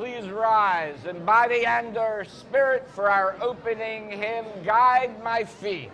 please rise, and body and/or spirit for our opening hymn, Guide My Feet.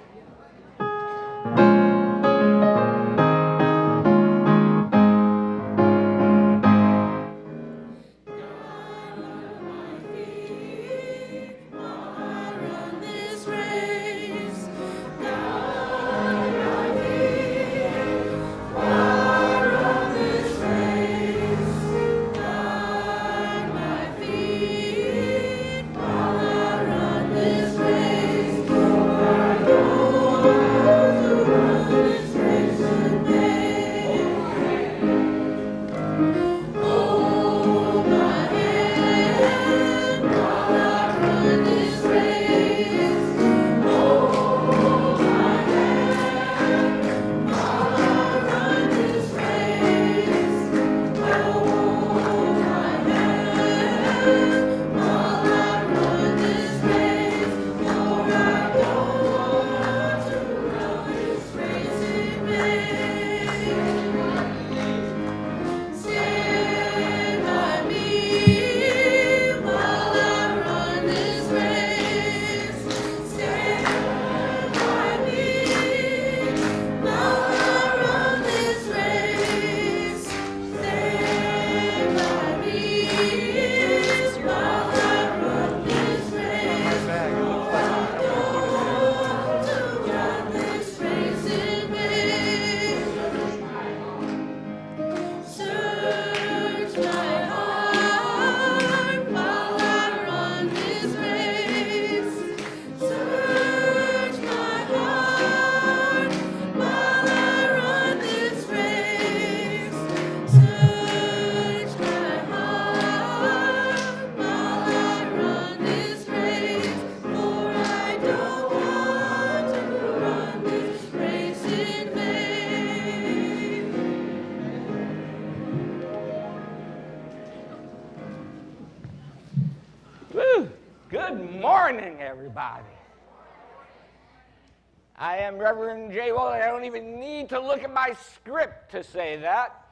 I am Reverend J. Wolin. I don't even need to look at my script to say that.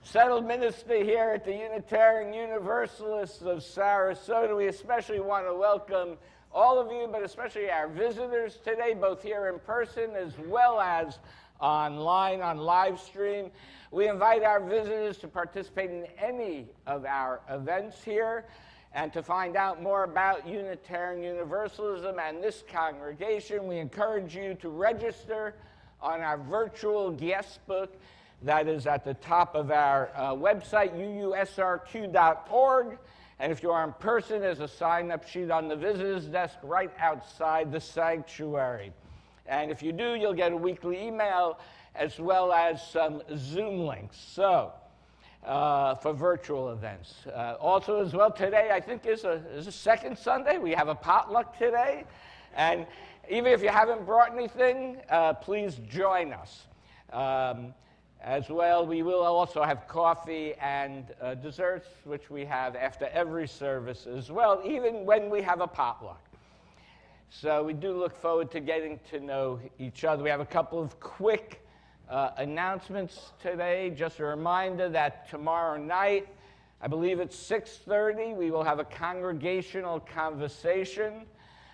Settled minister here at the Unitarian Universalists of Sarasota. We especially want to welcome all of you, but especially our visitors today, both here in person as well as online on live stream. We invite our visitors to participate in any of our events here. And to find out more about Unitarian Universalism and this congregation, we encourage you to register on our virtual guest book that is at the top of our website, uusrq.org. And if you are in person, there's a sign-up sheet on the visitors desk right outside the sanctuary. And if you do, you'll get a weekly email as well as some Zoom links. So, for virtual events. Also as well today, I think is a second Sunday. We have a potluck today. And even if you haven't brought anything, please join us. As well, we will also have coffee and desserts, which we have after every service as well, even when we have a potluck. So we do look forward to getting to know each other. We have a couple of quick announcements today. Just a reminder that tomorrow night, I believe it's 6:30, we will have a congregational conversation.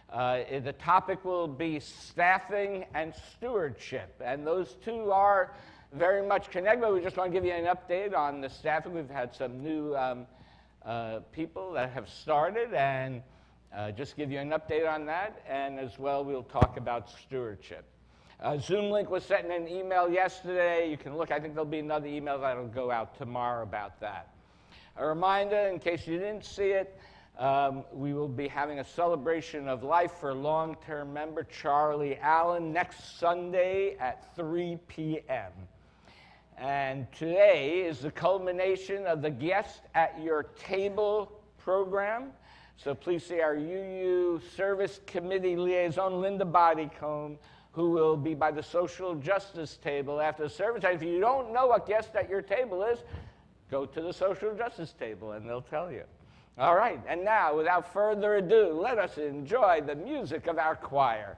The topic will be staffing and stewardship, and those two are very much connected. We just want to give you an update on the staffing. We've had some new people that have started, and just give you an update on that, and as well we'll talk about stewardship. Zoom link was sent in an email yesterday. You can look. I think there'll be another email that'll go out tomorrow about that. A reminder, in case you didn't see it, we will be having a celebration of life for long-term member Charlie Allen next Sunday at 3 p.m. And today is the culmination of the Guest at Your Table program. So please see our UU Service Committee liaison, Linda Bodycomb, who will be by the social justice table after the service. And if you don't know what Guest at Your Table is, go to the social justice table and they'll tell you. All right, and now, without further ado, let us enjoy the music of our choir.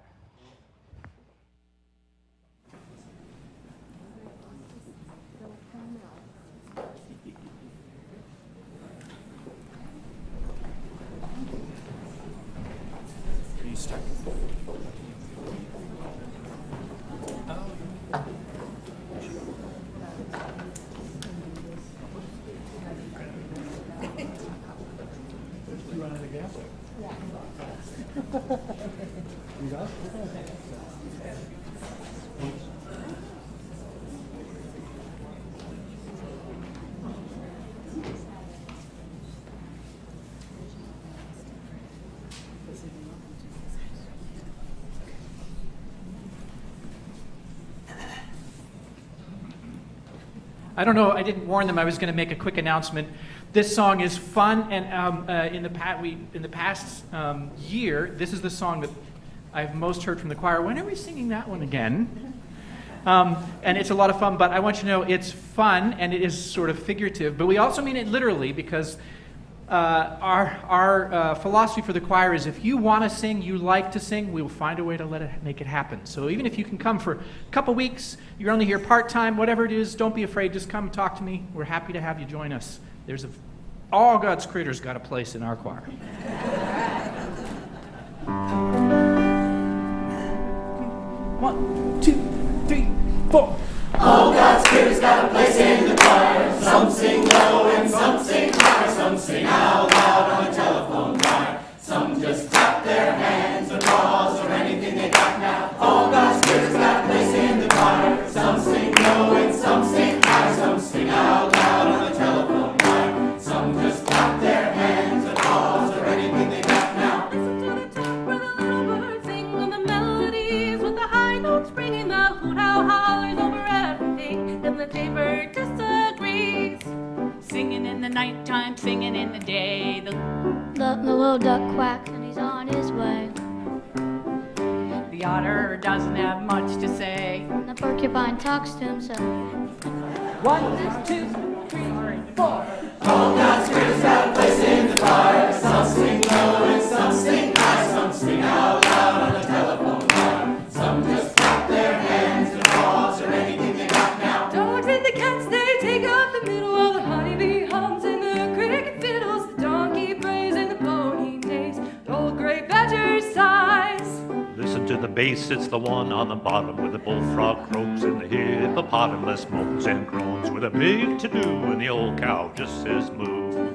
I don't know, I didn't warn them I was going to make a quick announcement. This song is fun, and in the past year, this is the song that I've most heard from the choir. When are we singing that one again? And it's a lot of fun, but I want you to know it's fun, and it is sort of figurative, but we also mean it literally, because our philosophy for the choir is if you want to sing, you like to sing, we will find a way to make it happen. So even if you can come for a couple weeks, you're only here part-time, whatever it is, don't be afraid, just come and talk to me. We're happy to have you join us. All God's critters got a place in our choir. 1, 2, 3, 4. All God's critters got a place in the choir. Some sing low and some sing high. Some sing out loud on a telephone wire. Some just clap their hands or paws or anything they got now. All God's critters got a place in the choir. Some sing low and some sing high. Some sing out loud on a telephone wire. Some just clap their hands or paws or anything they got now. Listen to the tune where the little birds sing on the melodies with the high notes bringing the hoot owl hollers over everything, and the jaybird disagrees. Singing in the nighttime, singing in the day. The little duck quacks and he's on his way. The otter doesn't have much to say. And the porcupine talks to himself. 1, 2, 3, 4. All God's critters got a place in the choir. Some sing low and some sing high. Some sing out loud on a telephone wire. Some just clap their hands and paws or anything they got now. Dogs and the cats, they take up the middle while the honeybee hums and the cricket fiddles, the donkey brays and the pony neighs. The old gray badger sighs. Listen to the bass, it's the one on the bottom where the bullfrog croaks and the hippopotamus moans and groans with a big to-do and the old cow just says moo.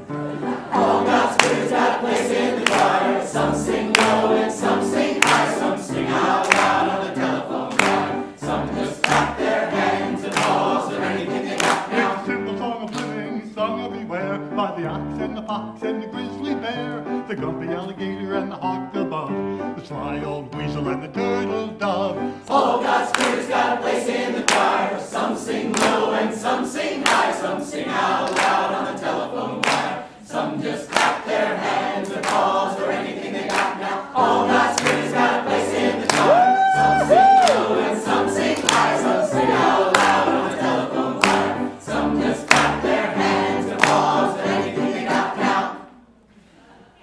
All God's critters got a place in the choir. Some sing low and some sing high. Some sing out loud on the telephone wire. Some just clap their hands and paws or anything they got now. It's a simple song of living, sung everywhere by the ox and the fox and the grizzly bear, the grumpy alligator and the hawk above, the sly old weasel and the turtle dove. All God's critters got a place in the choir. Some sing low and some sing high. Some sing out loud on the telephone wire. Some just clap their hands or paws or anything they got now. All God's critters got a place in the choir. Some sing low and some sing high. Some sing out loud on the telephone wire. Some just clap their hands or paws or anything they got now.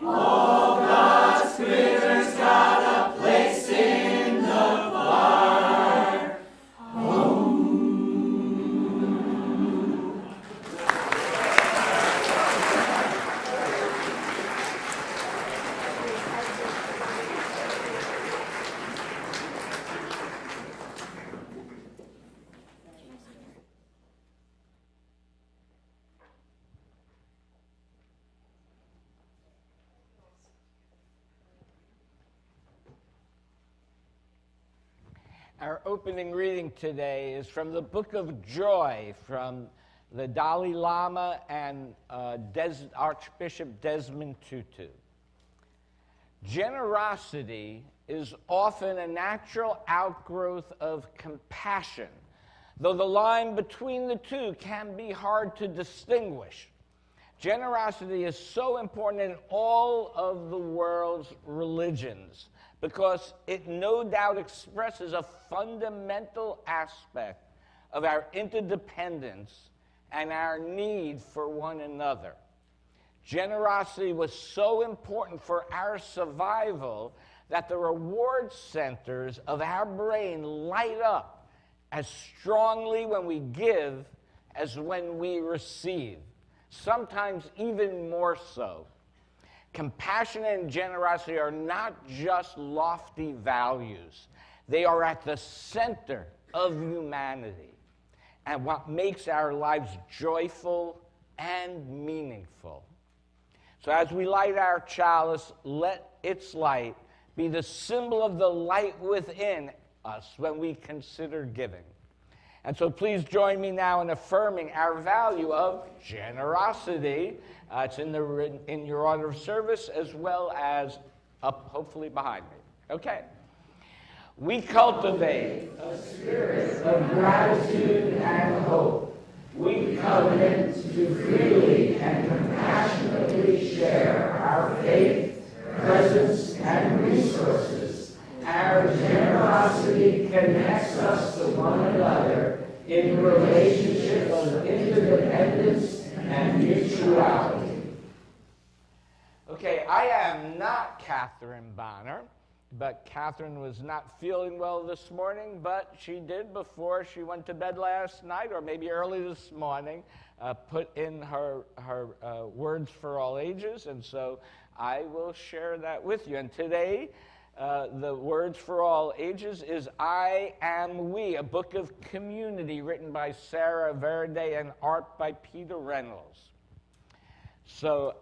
All God's critters got a place in the choir. Our opening reading today is from the Book of Joy from the Dalai Lama and Archbishop Desmond Tutu. Generosity is often a natural outgrowth of compassion, though the line between the two can be hard to distinguish. Generosity is so important in all of the world's religions because it no doubt expresses a fundamental aspect of our interdependence and our need for one another. Generosity was so important for our survival that the reward centers of our brain light up as strongly when we give as when we receive, sometimes even more so. Compassion and generosity are not just lofty values. They are at the center of humanity and what makes our lives joyful and meaningful. So as we light our chalice, let its light be the symbol of the light within us when we consider giving. And so please join me now in affirming our value of generosity. It's in your order of service as well as up, hopefully, behind me. Okay. We cultivate a spirit of gratitude and hope we covenant to freely and compassionately share our faith, presence, and resources. Our generosity connects us to one another in relationships of interdependence and mutuality. Okay, I am not Catherine Bonner, but Catherine was not feeling well this morning, but she did before she went to bed last night, or maybe early this morning, put in her words for all ages, and so I will share that with you. And today, the words for all ages is I Am We, a book of community written by Sarah Verde and art by Peter Reynolds. So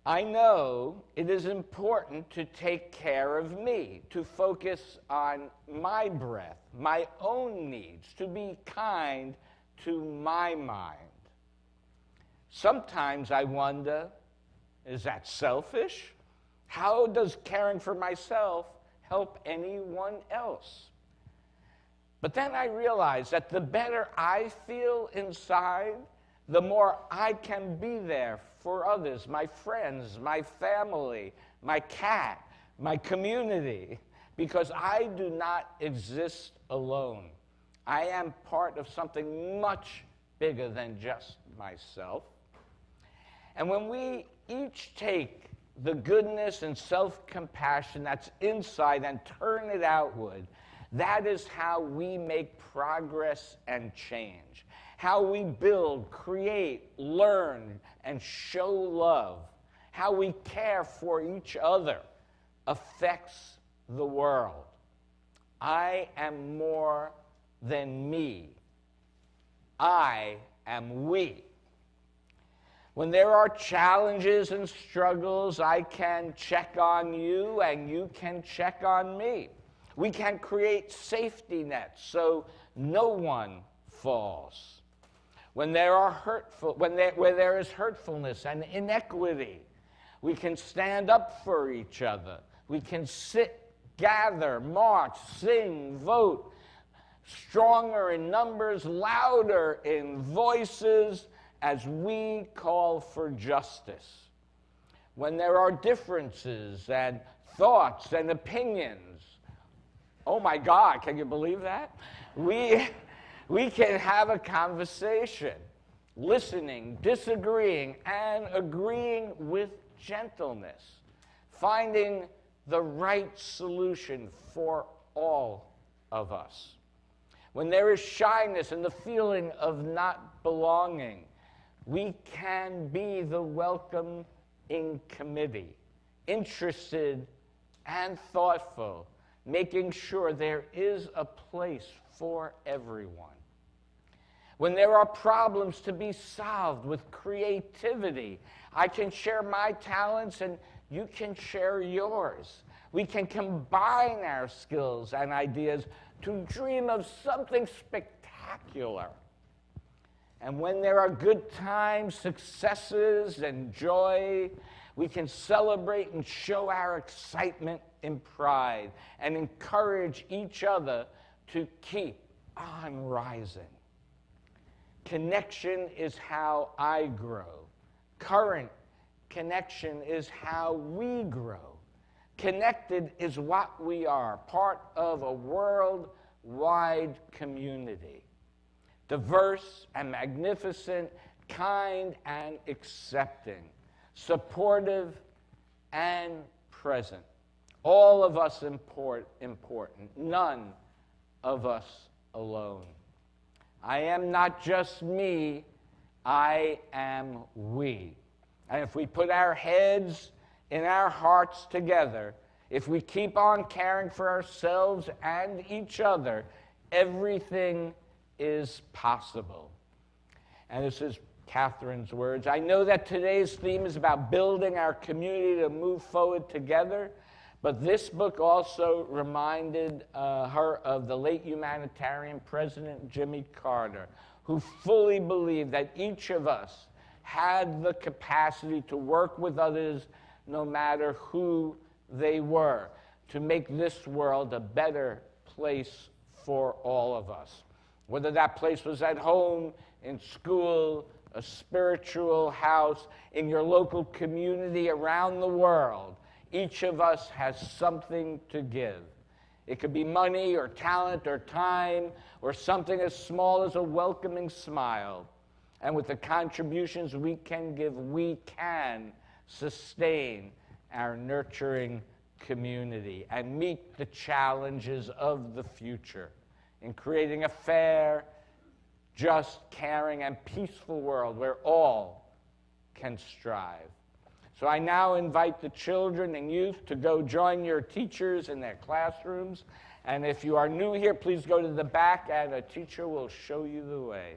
I know it is important to take care of me, to focus on my breath, my own needs, to be kind to my mind. Sometimes I wonder, is that selfish? How does caring for myself help anyone else? But then I realize that the better I feel inside, the more I can be there for others, my friends, my family, my cat, my community, because I do not exist alone. I am part of something much bigger than just myself. And when we each take the goodness and self-compassion that's inside and turn it outward, that is how we make progress and change. How we build, create, learn, and show love. How we care for each other affects the world. I am more than me. I am we. When there are challenges and struggles, I can check on you and you can check on me. We can create safety nets so no one falls. When there are where there is hurtfulness and inequity, we can stand up for each other. We can sit, gather, march, sing, vote, stronger in numbers, louder in voices, as we call for justice. When there are differences and thoughts and opinions, oh my God, can you believe that? We can have a conversation, listening, disagreeing, and agreeing with gentleness, finding the right solution for all of us. When there is shyness and the feeling of not belonging, we can be the welcoming committee, interested and thoughtful, making sure there is a place for everyone. When there are problems to be solved with creativity, I can share my talents and you can share yours. We can combine our skills and ideas to dream of something spectacular. And when there are good times, successes, and joy, we can celebrate and show our excitement and pride and encourage each other to keep on rising. Connection is how I grow. Current connection is how we grow. Connected is what we are, part of a worldwide community. Diverse and magnificent, kind and accepting, supportive and present. All of us important, none of us alone. I am not just me, I am we. And if we put our heads and our hearts together, if we keep on caring for ourselves and each other, everything is possible. And this is Catherine's words. I know that today's theme is about building our community to move forward together, but this book also reminded her of the late humanitarian President Jimmy Carter, who fully believed that each of us had the capacity to work with others no matter who they were, to make this world a better place for all of us. Whether that place was at home, in school, a spiritual house, in your local community around the world. Each of us has something to give. It could be money or talent or time or something as small as a welcoming smile. And with the contributions we can give, we can sustain our nurturing community and meet the challenges of the future in creating a fair, just, caring, and peaceful world where all can strive. So I now invite the children and youth to go join your teachers in their classrooms. And if you are new here, please go to the back and a teacher will show you the way.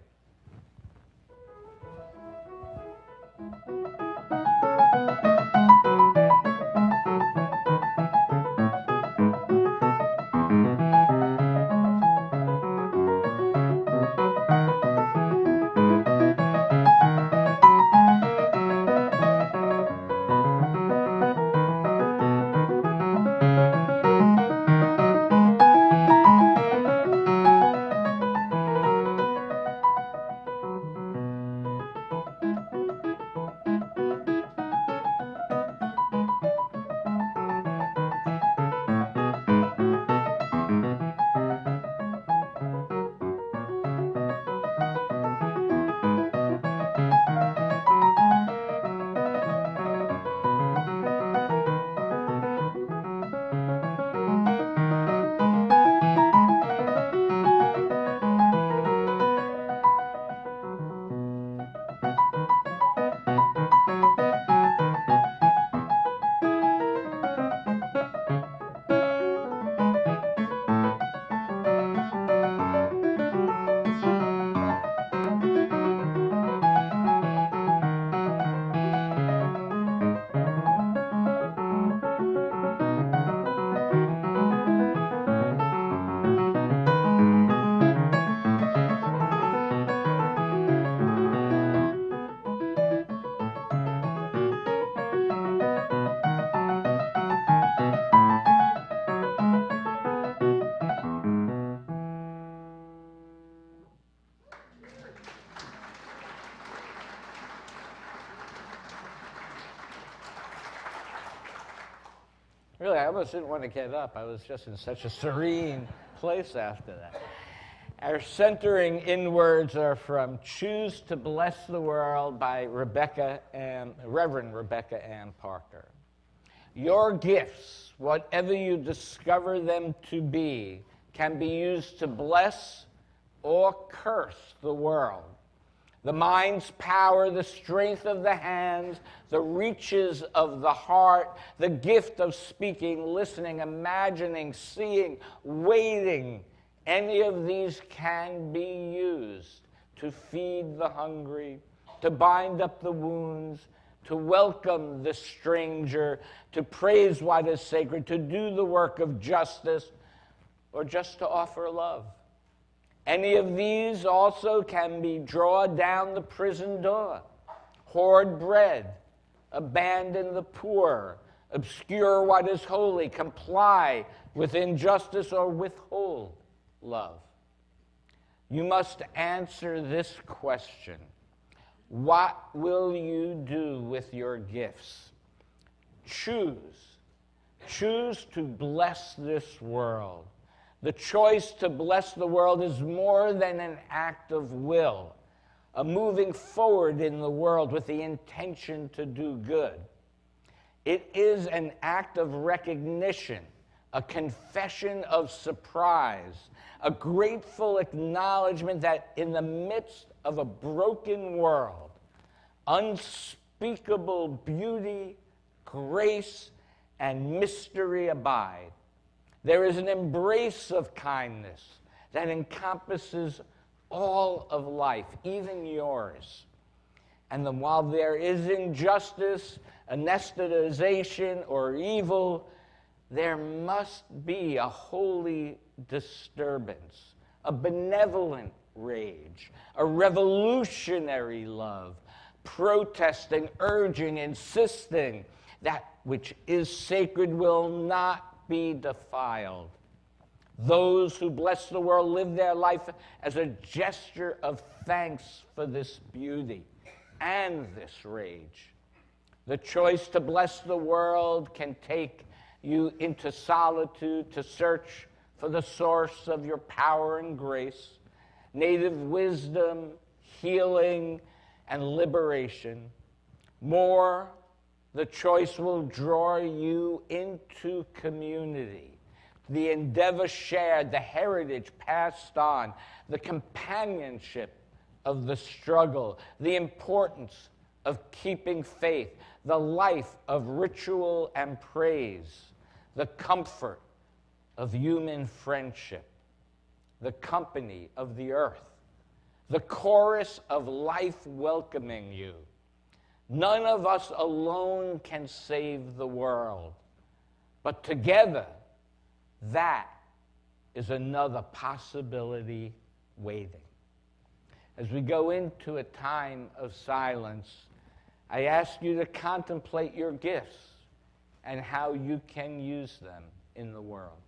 Really, I almost didn't want to get up. I was just in such a serene place after that. Our centering inwards are from Choose to Bless the World by Reverend Rebecca Ann Parker. Your gifts, whatever you discover them to be, can be used to bless or curse the world. The mind's power, the strength of the hands, the reaches of the heart, the gift of speaking, listening, imagining, seeing, waiting, any of these can be used to feed the hungry, to bind up the wounds, to welcome the stranger, to praise what is sacred, to do the work of justice, or just to offer love. Any of these also can be draw down the prison door, hoard bread, abandon the poor, obscure what is holy, comply with injustice, or withhold love. You must answer this question: what will you do with your gifts? Choose. Choose to bless this world. The choice to bless the world is more than an act of will, a moving forward in the world with the intention to do good. It is an act of recognition, a confession of surprise, a grateful acknowledgement that in the midst of a broken world, unspeakable beauty, grace, and mystery abide. There is an embrace of kindness that encompasses all of life, even yours. And then while there is injustice, anesthetization, or evil, there must be a holy disturbance, a benevolent rage, a revolutionary love, protesting, urging, insisting that which is sacred will not be defiled. Those who bless the world live their life as a gesture of thanks for this beauty and this rage. The choice to bless the world can take you into solitude to search for the source of your power and grace, native wisdom, healing, and liberation. More, the choice will draw you into community, the endeavor shared, the heritage passed on, the companionship of the struggle, the importance of keeping faith, the life of ritual and praise, the comfort of human friendship, the company of the earth, the chorus of life welcoming you. None of us alone can save the world, but together, that is another possibility waiting. As we go into a time of silence, I ask you to contemplate your gifts and how you can use them in the world.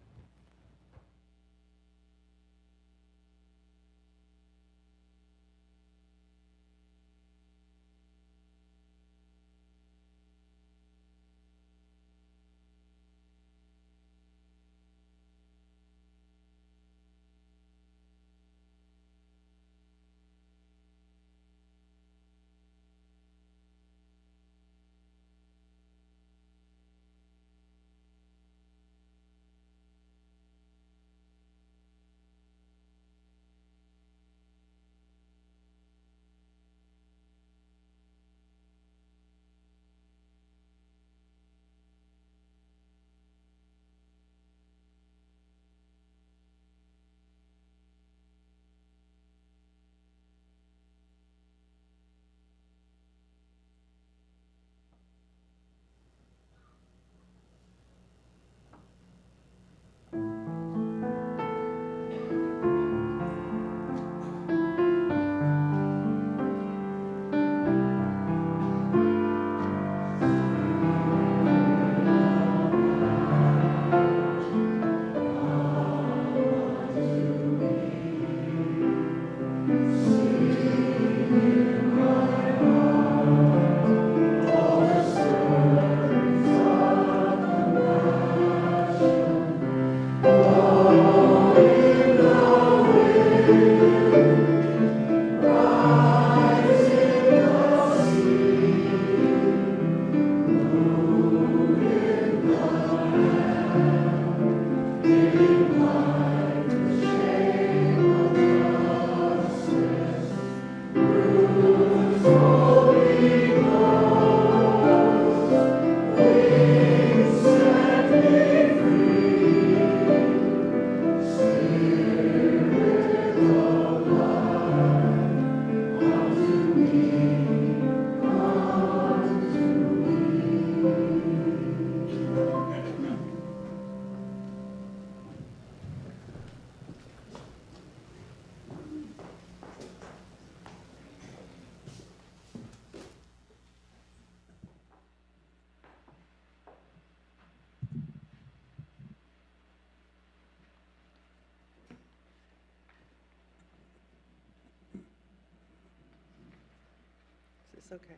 It's okay.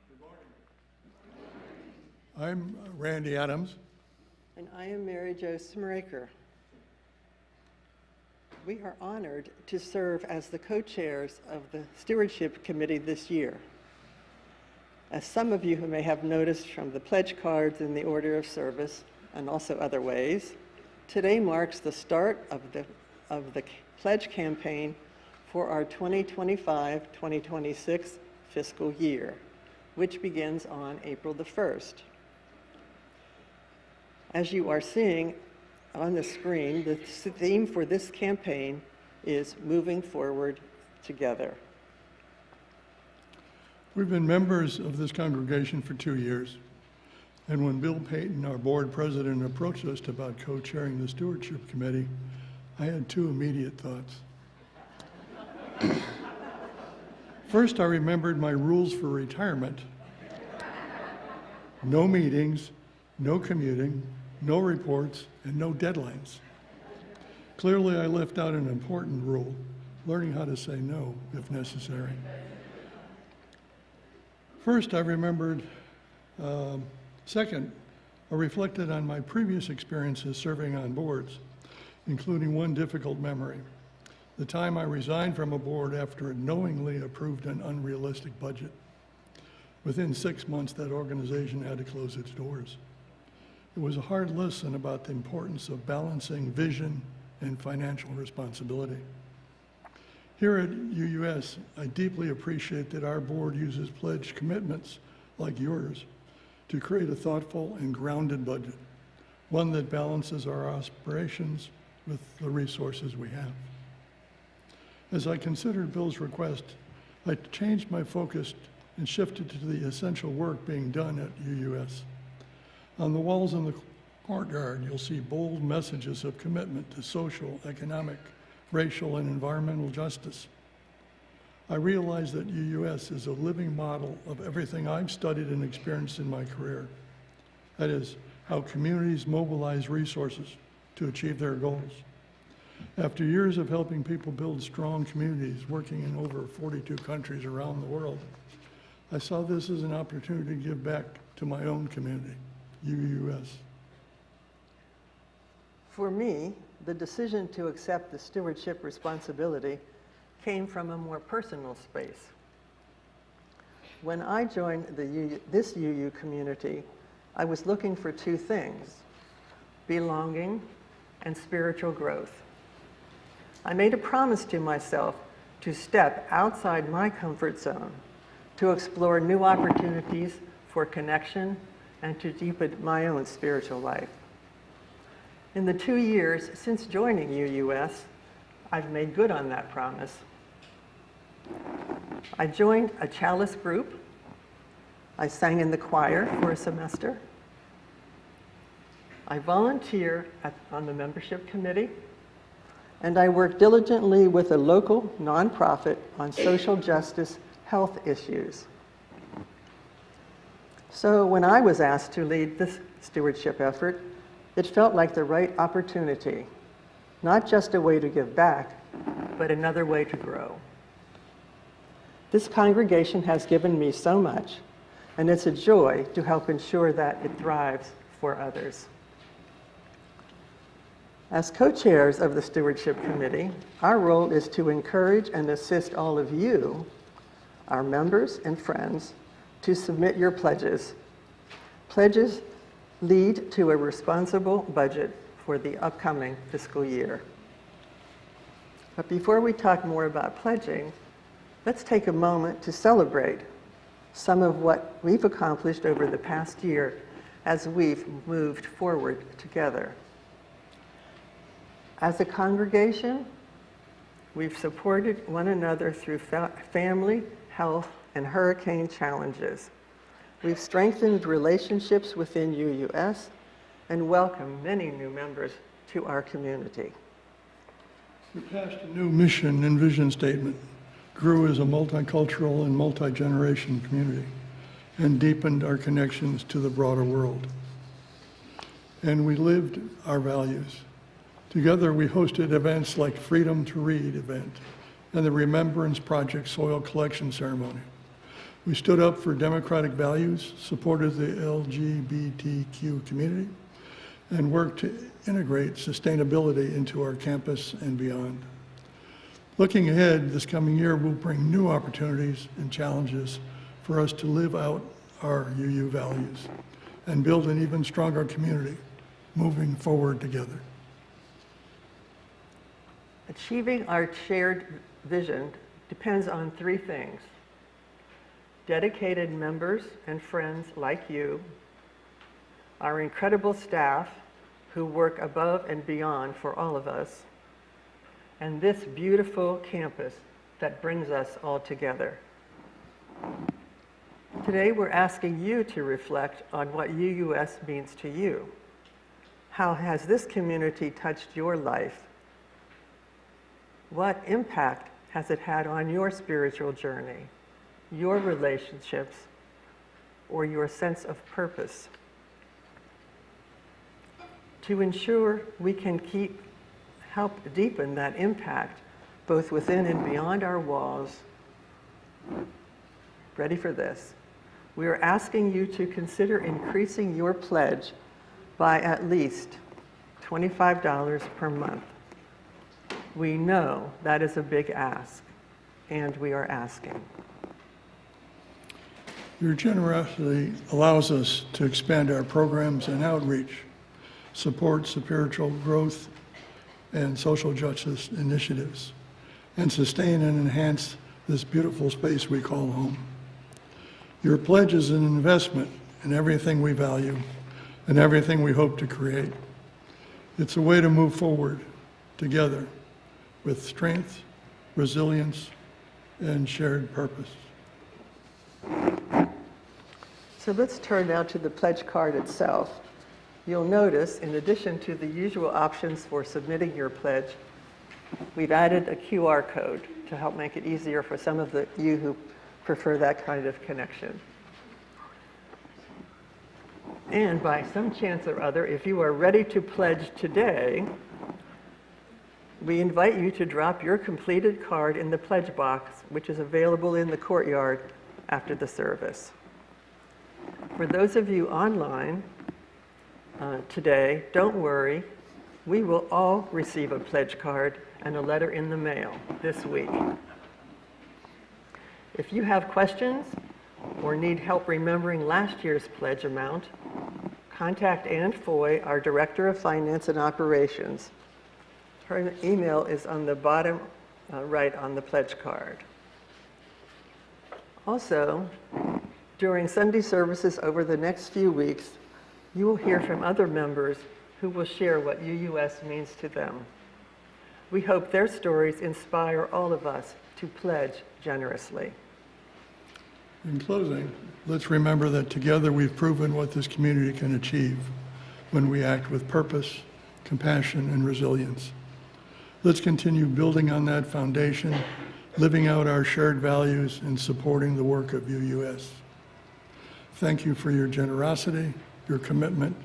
Good morning. I'm Randy Adams. And I am Mary Jo Smrekar. We are honored to serve as the co-chairs of the Stewardship Committee this year. As some of you who may have noticed from the pledge cards in the order of service and also other ways, today marks the start of the pledge campaign for our 2025-2026 fiscal year, which begins on April the 1st. As you are seeing on the screen, the theme for this campaign is Moving Forward Together. We've been members of this congregation for 2 years, and when Bill Payton, our board president, approached us about co-chairing the Stewardship Committee, I had two immediate thoughts. First, I remembered my rules for retirement. No meetings, no commuting, no reports, and no deadlines. Clearly, I left out an important rule, learning how to say no if necessary. First, I remembered. Second, I reflected on my previous experiences serving on boards, including one difficult memory. The time I resigned from a board after it knowingly approved an unrealistic budget. Within 6 months, that organization had to close its doors. It was a hard lesson about the importance of balancing vision and financial responsibility. Here at UUS, I deeply appreciate that our board uses pledge commitments like yours to create a thoughtful and grounded budget, one that balances our aspirations with the resources we have. As I considered Bill's request, I changed my focus and shifted to the essential work being done at UUS. On the walls in the courtyard, you'll see bold messages of commitment to social, economic, racial, and environmental justice. I realize that UUS is a living model of everything I've studied and experienced in my career. That is, how communities mobilize resources to achieve their goals. After years of helping people build strong communities, working in over 42 countries around the world, I saw this as an opportunity to give back to my own community, UUS. For me, the decision to accept the stewardship responsibility came from a more personal space. When I joined this UU community, I was looking for two things: belonging and spiritual growth. I made a promise to myself to step outside my comfort zone, to explore new opportunities for connection, and to deepen my own spiritual life. In the 2 years since joining UUS, I've made good on that promise. I joined a Chalice group. I sang in the choir for a semester. I volunteer on the membership committee, and I work diligently with a local nonprofit on social justice health issues. So when I was asked to lead this stewardship effort, it felt like the right opportunity, not just a way to give back, but another way to grow. This congregation has given me so much, and it's a joy to help ensure that it thrives for others. As co-chairs of the Stewardship Committee, our role is to encourage and assist all of you, our members and friends, to submit your pledges. Pledges lead to a responsible budget for the upcoming fiscal year. But before we talk more about pledging, let's take a moment to celebrate some of what we've accomplished over the past year as we've moved forward together. As a congregation, we've supported one another through family, health, and hurricane challenges. We've strengthened relationships within UUS and welcomed many new members to our community. We passed a new mission and vision statement, grew as a multicultural and multi-generation community, and deepened our connections to the broader world. And we lived our values. Together, we hosted events like Freedom to Read event and the Remembrance Project soil collection ceremony. We stood up for democratic values, supported the LGBTQ community, and worked to integrate sustainability into our campus and beyond. Looking ahead, this coming year will bring new opportunities and challenges for us to live out our UU values and build an even stronger community moving forward together. Achieving our shared vision depends on three things: dedicated members and friends like you, our incredible staff who work above and beyond for all of us, and this beautiful campus that brings us all together. Today we're asking you to reflect on what UUS means to you. How has this community touched your life? What impact has it had on your spiritual journey, your relationships, or your sense of purpose? To ensure we can help deepen that impact both within and beyond our walls, ready for this, we are asking you to consider increasing your pledge by at least $25 per month. We know that is a big ask, and we are asking. Your generosity allows us to expand our programs and outreach, support spiritual growth and social justice initiatives, and sustain and enhance this beautiful space we call home. Your pledge is an investment in everything we value and everything we hope to create. It's a way to move forward together with strength, resilience, and shared purpose. So let's turn now to the pledge card itself. You'll notice, in addition to the usual options for submitting your pledge, we've added a QR code to help make it easier for some of you who prefer that kind of connection. And by some chance or other, if you are ready to pledge today, we invite you to drop your completed card in the pledge box, which is available in the courtyard after the service. For those of you online today, don't worry. We will all receive a pledge card and a letter in the mail this week. If you have questions or need help remembering last year's pledge amount, contact Ann Foy, our Director of Finance and Operations. Her email is on the bottom right on the pledge card. Also, during Sunday services over the next few weeks, you will hear from other members who will share what UUS means to them. We hope their stories inspire all of us to pledge generously. In closing, let's remember that together we've proven what this community can achieve when we act with purpose, compassion, and resilience. Let's continue building on that foundation, living out our shared values, and supporting the work of UUS. Thank you for your generosity, your commitment,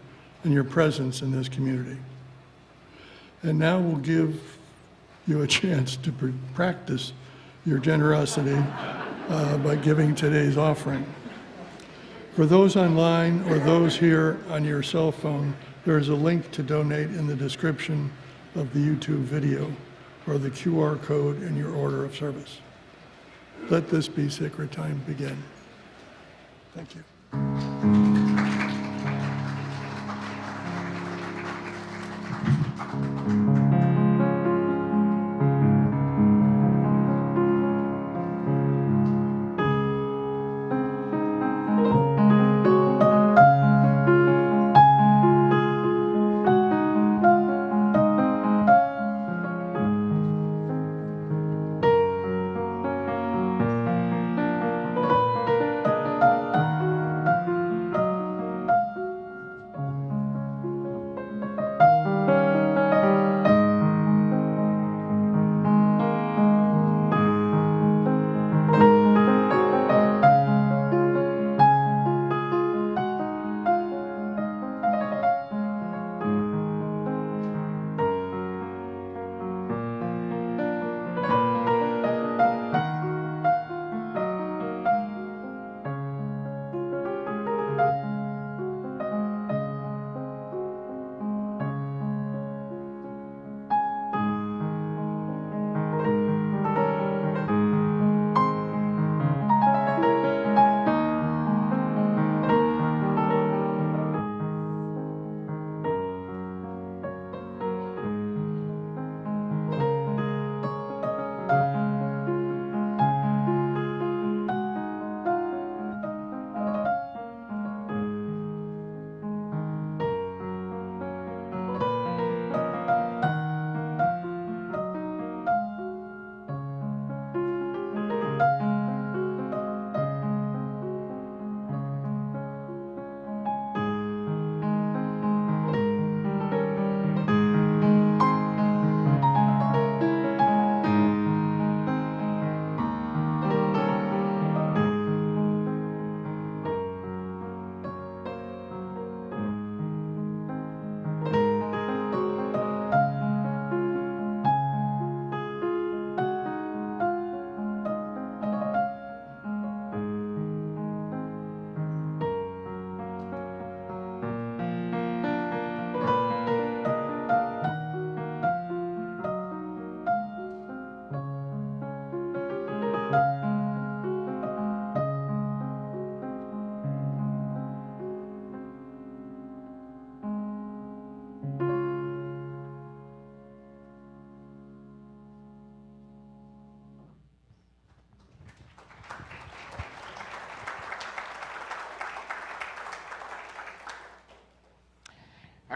and your presence in this community. And now we'll give you a chance to practice your generosity by giving today's offering. For those online or those here on your cell phone, there is a link to donate in the description of the YouTube video or the QR code in your order of service. Let this be sacred time begin. Thank you.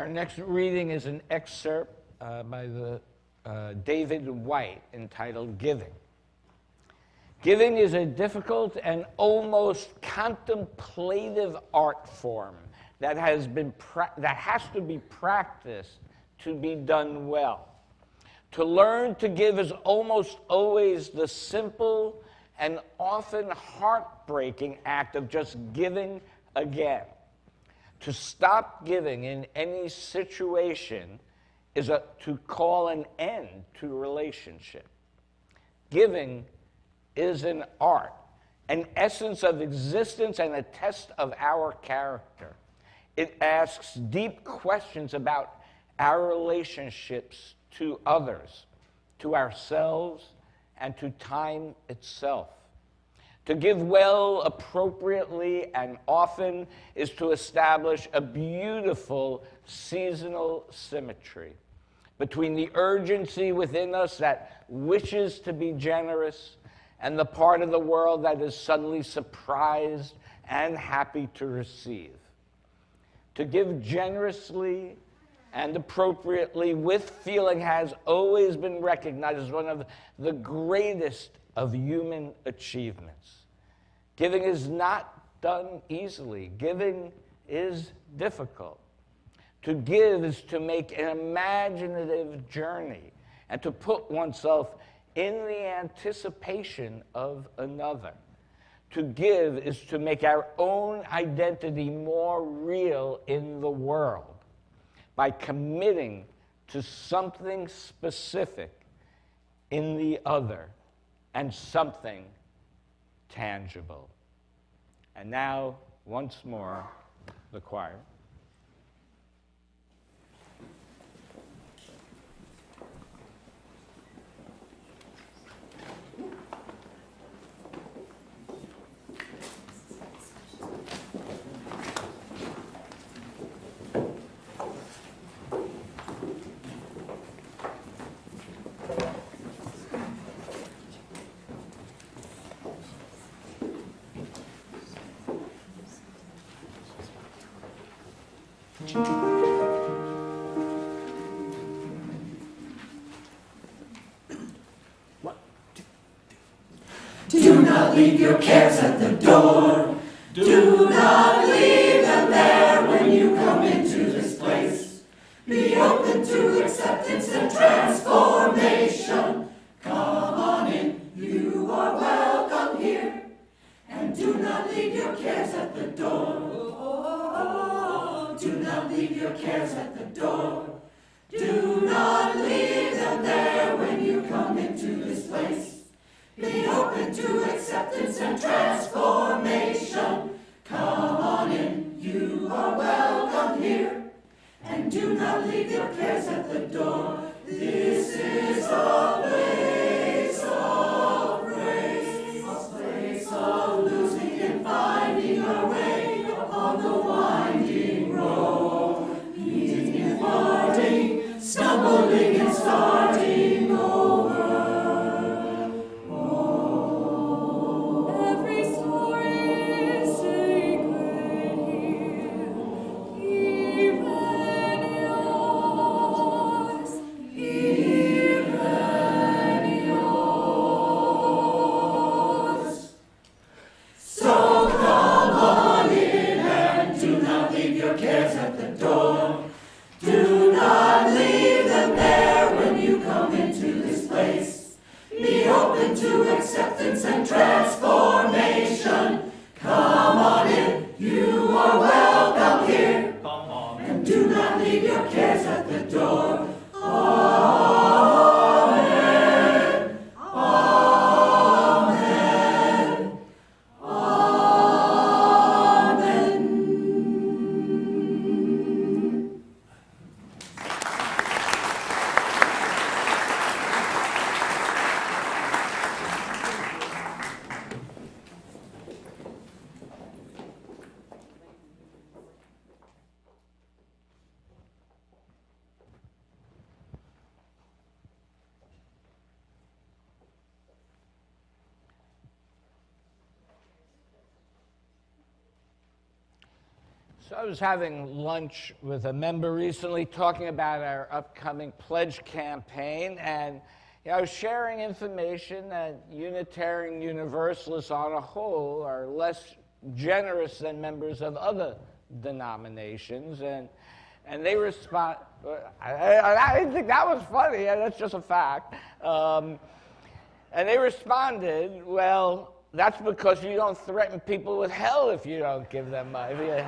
Our next reading is an excerpt by David White entitled Giving. Giving is a difficult and almost contemplative art form that has to be practiced to be done well. To learn to give is almost always the simple and often heartbreaking act of just giving again. To stop giving in any situation is to call an end to a relationship. Giving is an art, an essence of existence and a test of our character. It asks deep questions about our relationships to others, to ourselves, and to time itself. To give well, appropriately, and often is to establish a beautiful seasonal symmetry between the urgency within us that wishes to be generous and the part of the world that is suddenly surprised and happy to receive. To give generously and appropriately with feeling has always been recognized as one of the greatest of human achievements. Giving is not done easily. Giving is difficult. To give is to make an imaginative journey and to put oneself in the anticipation of another. To give is to make our own identity more real in the world by committing to something specific in the other and something tangible. And now, once more, the choir. Do not leave your cares at the door. Do not leave them there when you come into this place. Be open to acceptance and transformation. Come on in, you are welcome here. And do not leave your cares at the door. Do not leave your cares at the door. Do not leave them there when you come into this place. Be open to acceptance and transformation. Come on in, you are welcome here. And do not leave your cares at the door. This is a place of grace, a place of losing and finding our way upon the winding road. Meeting and parting, stumbling and starting over. To acceptance and transformation. Come on in, you are welcome here. Come on. And do not leave your cares at the door. Amen. Amen. Amen. So I was having lunch with a member recently talking about our upcoming pledge campaign, and I was sharing information that Unitarian Universalists on a whole are less generous than members of other denominations, and they respond. I didn't think that was funny. That's just a fact. And they responded, "Well, that's because you don't threaten people with hell if you don't give them money."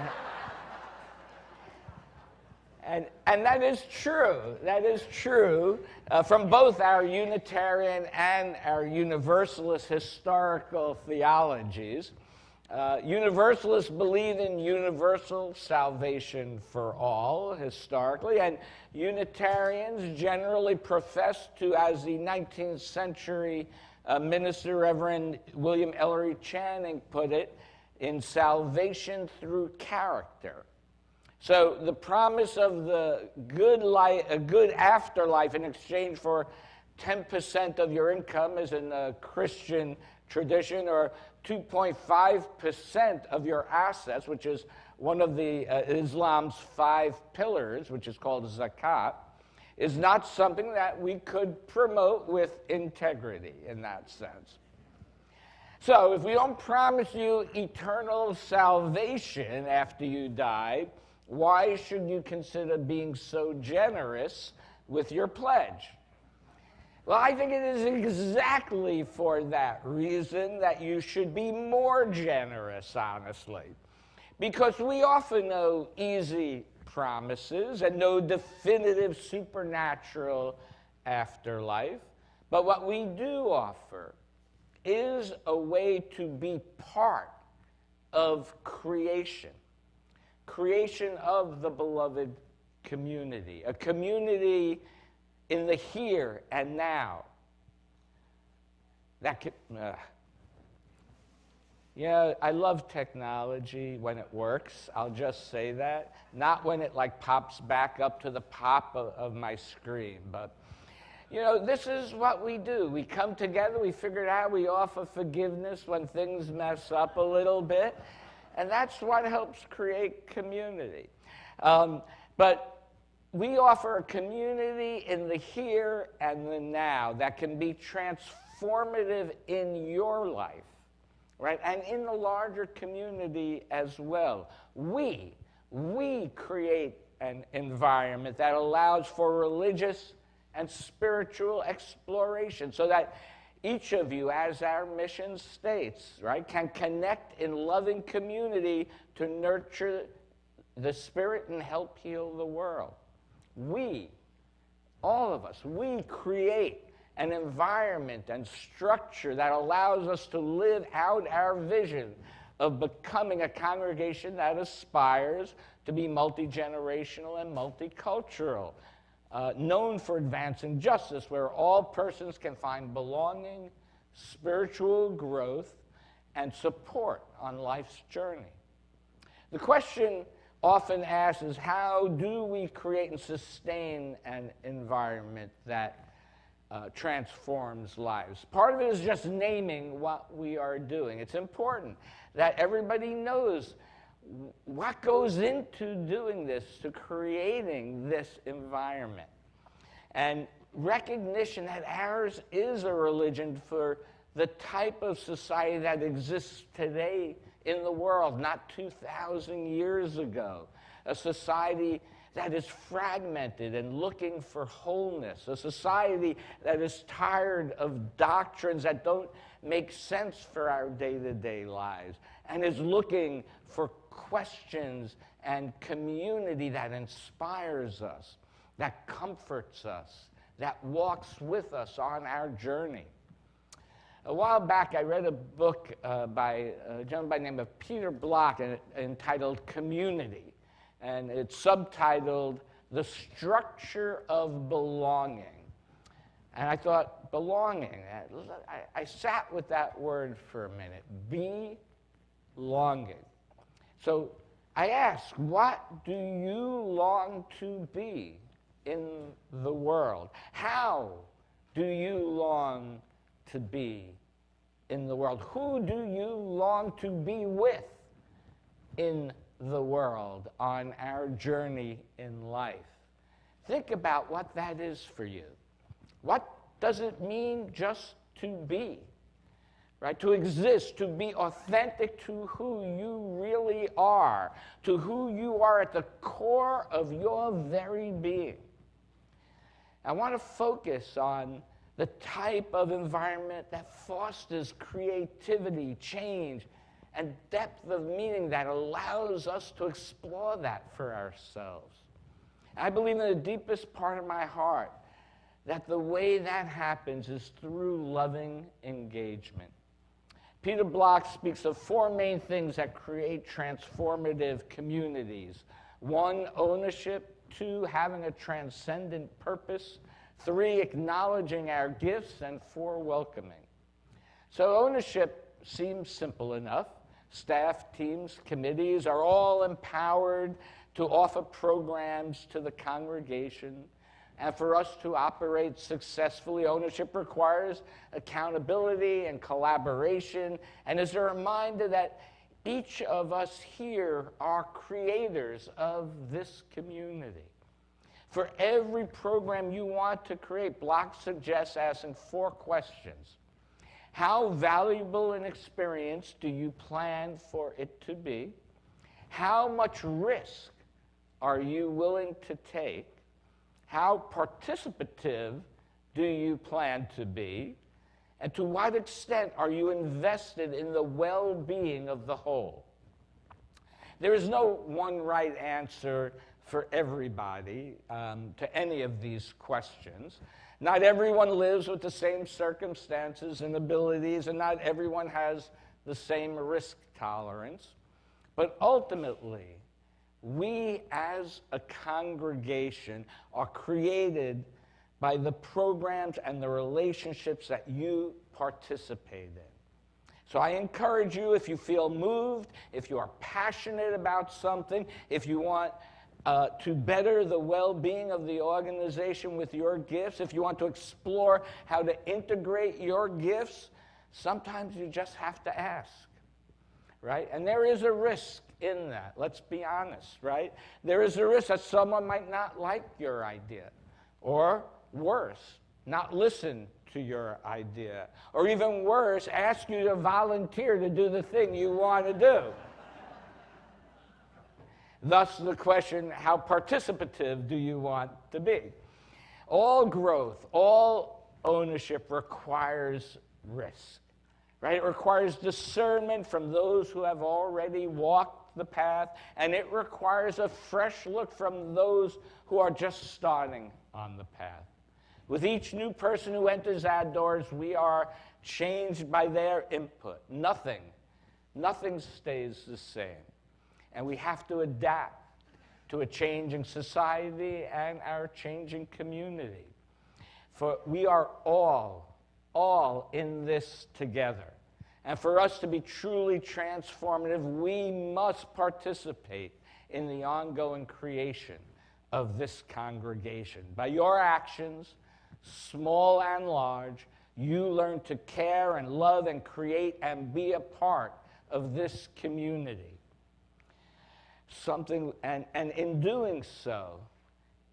And that is true. That is true from both our Unitarian and our Universalist historical theologies. Universalists believe in universal salvation for all, historically, and Unitarians generally profess to, as the 19th century minister Reverend William Ellery Channing put it, in salvation through character. So the promise of the good life, a good afterlife in exchange for 10% of your income is in the Christian tradition, or 2.5% of your assets, which is one of the Islam's 5 pillars, which is called zakat, is not something that we could promote with integrity in that sense. So if we don't promise you eternal salvation after you die, why should you consider being so generous with your pledge? Well, I think it is exactly for that reason that you should be more generous, honestly. Because we often know easy promises and no definitive supernatural afterlife. But what we do offer is a way to be part of creation. Creation of the beloved community, a community in the here and now. That I love technology when it works. I'll just say that. Not when it like pops back up to the pop of my screen. But, this is what we do. We come together, we figure it out, we offer forgiveness when things mess up a little bit. And that's what helps create community. But we offer a community in the here and the now that can be transformative in your life, right? And in the larger community as well. We create an environment that allows for religious and spiritual exploration so that each of you, as our mission states, right, can connect in loving community to nurture the spirit and help heal the world. We, all of us, we create an environment and structure that allows us to live out our vision of becoming a congregation that aspires to be multi-generational and multicultural. Known for advancing justice, where all persons can find belonging, spiritual growth, and support on life's journey. The question often asked is, how do we create and sustain an environment that transforms lives? Part of it is just naming what we are doing. It's important that everybody knows what goes into doing this, to creating this environment. And recognition that ours is a religion for the type of society that exists today in the world, not 2,000 years ago. A society that is fragmented and looking for wholeness. A society that is tired of doctrines that don't make sense for our day-to-day lives and is looking for questions and community that inspires us, that comforts us, that walks with us on our journey. A while back, I read a book by a gentleman by the name of Peter Block entitled Community, and it's subtitled The Structure of Belonging. And I thought, belonging, I sat with that word for a minute, belonging. So I ask, what do you long to be in the world? How do you long to be in the world? Who do you long to be with in the world on our journey in life. Think about what that is for you. What does it mean just to be? Right? To exist, to be authentic to who you really are, to who you are at the core of your very being. I want to focus on the type of environment that fosters creativity, change, and depth of meaning that allows us to explore that for ourselves. I believe in the deepest part of my heart that the way that happens is through loving engagement. Peter Block speaks of 4 main things that create transformative communities. 1, ownership. 2, having a transcendent purpose. 3, acknowledging our gifts. And 4, welcoming. So ownership seems simple enough. Staff, teams, committees are all empowered to offer programs to the congregation. And for us to operate successfully, ownership requires accountability and collaboration, and is a reminder that each of us here are creators of this community. For every program you want to create, Block suggests asking 4 questions. How valuable an experience do you plan for it to be? How much risk are you willing to take? How participative do you plan to be? And to what extent are you invested in the well-being of the whole? There is no one right answer for everybody to any of these questions. Not everyone lives with the same circumstances and abilities, and not everyone has the same risk tolerance. But ultimately, we as a congregation are created by the programs and the relationships that you participate in. So I encourage you, if you feel moved, if you are passionate about something, if you want to better the well-being of the organization with your gifts, if you want to explore how to integrate your gifts, sometimes you just have to ask, right? And there is a risk in that. Let's be honest, right? There is a risk that someone might not like your idea, or worse, not listen to your idea, or even worse, ask you to volunteer to do the thing you want to do. Thus the question, how participative do you want to be? All growth, all ownership requires risk, right? It requires discernment from those who have already walked the path, and it requires a fresh look from those who are just starting on the path. With each new person who enters our doors, we are changed by their input. Nothing stays the same. And we have to adapt to a changing society and our changing community. For we are all in this together. And for us to be truly transformative, we must participate in the ongoing creation of this congregation. By your actions, small and large, you learn to care and love and create and be a part of this community. And in doing so,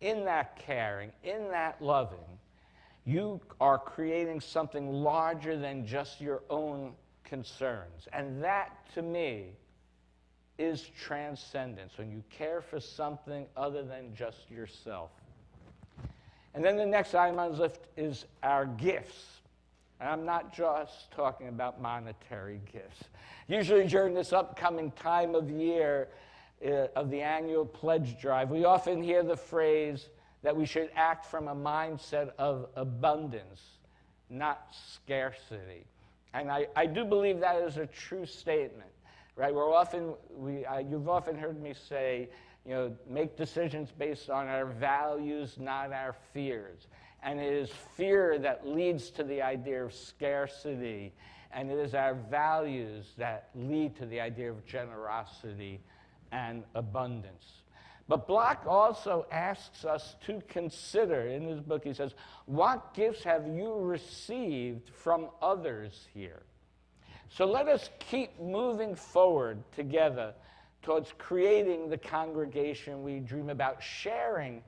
in that caring, in that loving, you are creating something larger than just your own concerns. And that, to me, is transcendence, when you care for something other than just yourself. And then the next item on the list is our gifts. And I'm not just talking about monetary gifts. Usually during this upcoming time of year of the annual pledge drive, we often hear the phrase that we should act from a mindset of abundance, not scarcity. And I do believe that is a true statement, right? You've often heard me say, make decisions based on our values, not our fears. And it is fear that leads to the idea of scarcity, and it is our values that lead to the idea of generosity and abundance. But Block also asks us to consider, in his book he says, what gifts have you received from others here? So let us keep moving forward together towards creating the congregation we dream about, sharing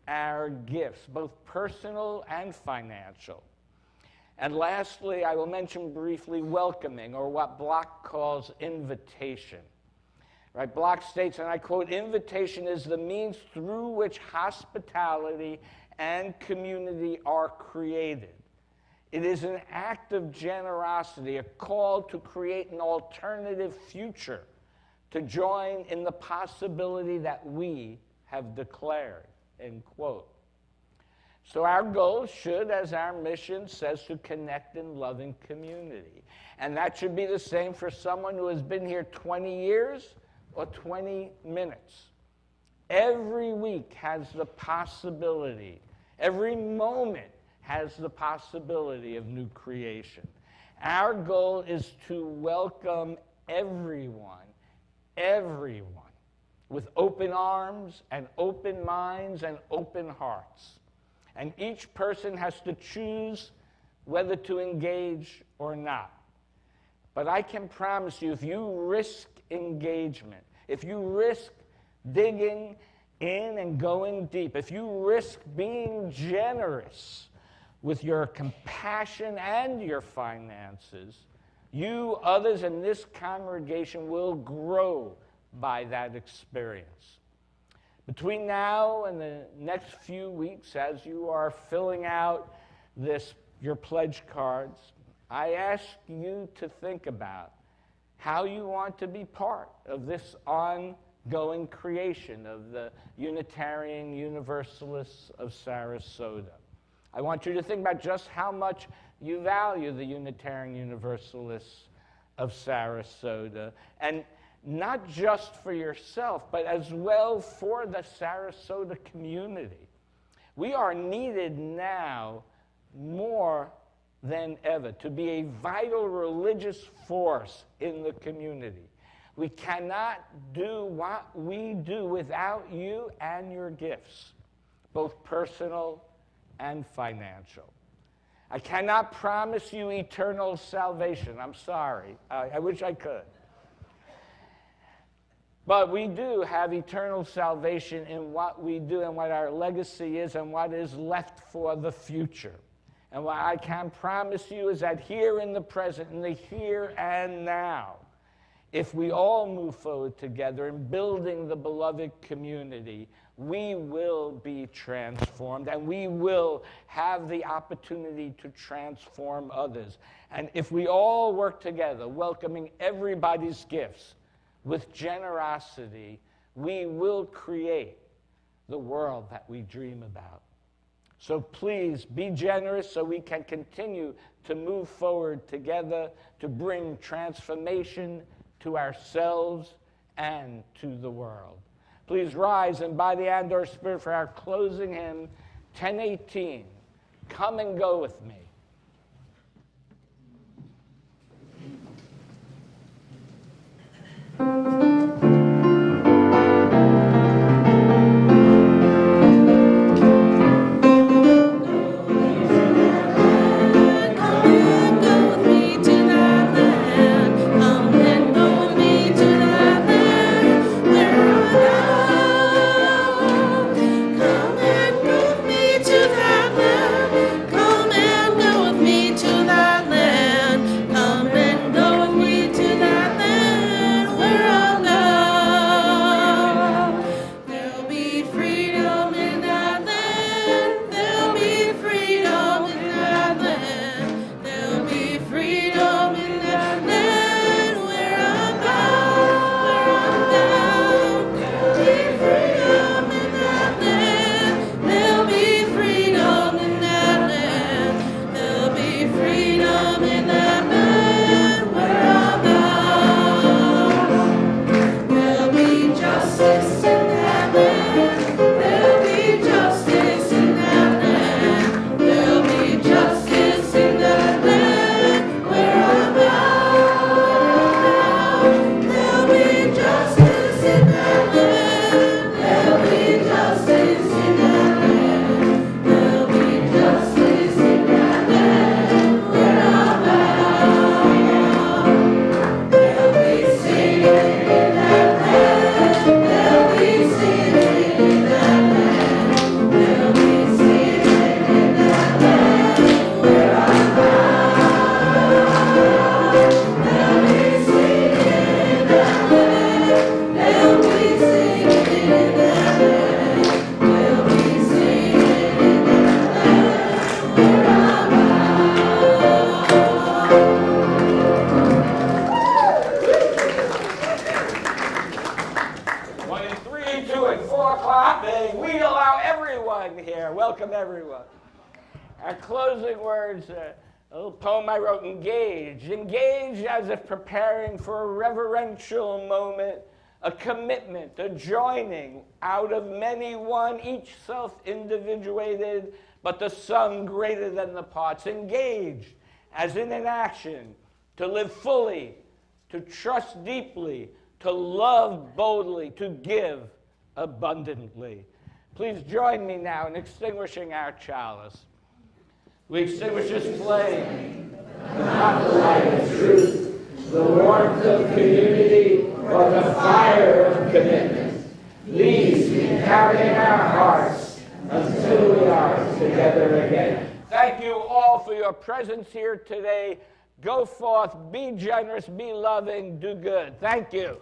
our gifts, both personal and financial. And lastly, I will mention briefly welcoming, or what Bach calls invitation. Right? Bach states, and I quote, "Invitation is the means through which hospitality and community are created. It is an act of generosity, a call to create an alternative future, to join in the possibility that we have declared," end quote. So our goal should, as our mission says, to connect in loving community. And that should be the same for someone who has been here 20 years or 20 minutes. Every week has the possibility, every moment has the possibility of new creation. Our goal is to welcome everyone, with open arms and open minds and open hearts. And each person has to choose whether to engage or not. But I can promise you, if you risk engagement, if you risk digging in and going deep, if you risk being generous with your compassion and your finances, you, others in this congregation, will grow by that experience. Between now and the next few weeks, as you are filling out your pledge cards, I ask you to think about how you want to be part of this ongoing creation of the Unitarian Universalists of Sarasota. I want you to think about just how much you value the Unitarian Universalists of Sarasota, and not just for yourself, but as well for the Sarasota community. We are needed now more than ever to be a vital religious force in the community. We cannot do what we do without you and your gifts, both personal and financial. I cannot promise you eternal salvation. I'm sorry. I wish I could. But we do have eternal salvation in what we do and what our legacy is and what is left for the future. And what I can promise you is that here in the present, in the here and now, if we all move forward together in building the beloved community, we will be transformed and we will have the opportunity to transform others. And if we all work together, welcoming everybody's gifts, with generosity, we will create the world that we dream about. So please be generous so we can continue to move forward together to bring transformation to ourselves and to the world. Please rise and by the Andor Spirit for our closing hymn, 1018, Come and Go With Me. Come and go Welcome, everyone. Our closing words, a little poem I wrote, Engage. Engage as if preparing for a reverential moment, a commitment, a joining out of many one, each self-individuated, but the sum greater than the parts. Engage as in an action, to live fully, to trust deeply, to love boldly, to give abundantly. Please join me now in extinguishing our chalice. We extinguish this flame, not the light of truth, the warmth of community, or the fire of commitment. These we carry in our hearts until we are together again. Thank you all for your presence here today. Go forth, be generous, be loving, do good. Thank you.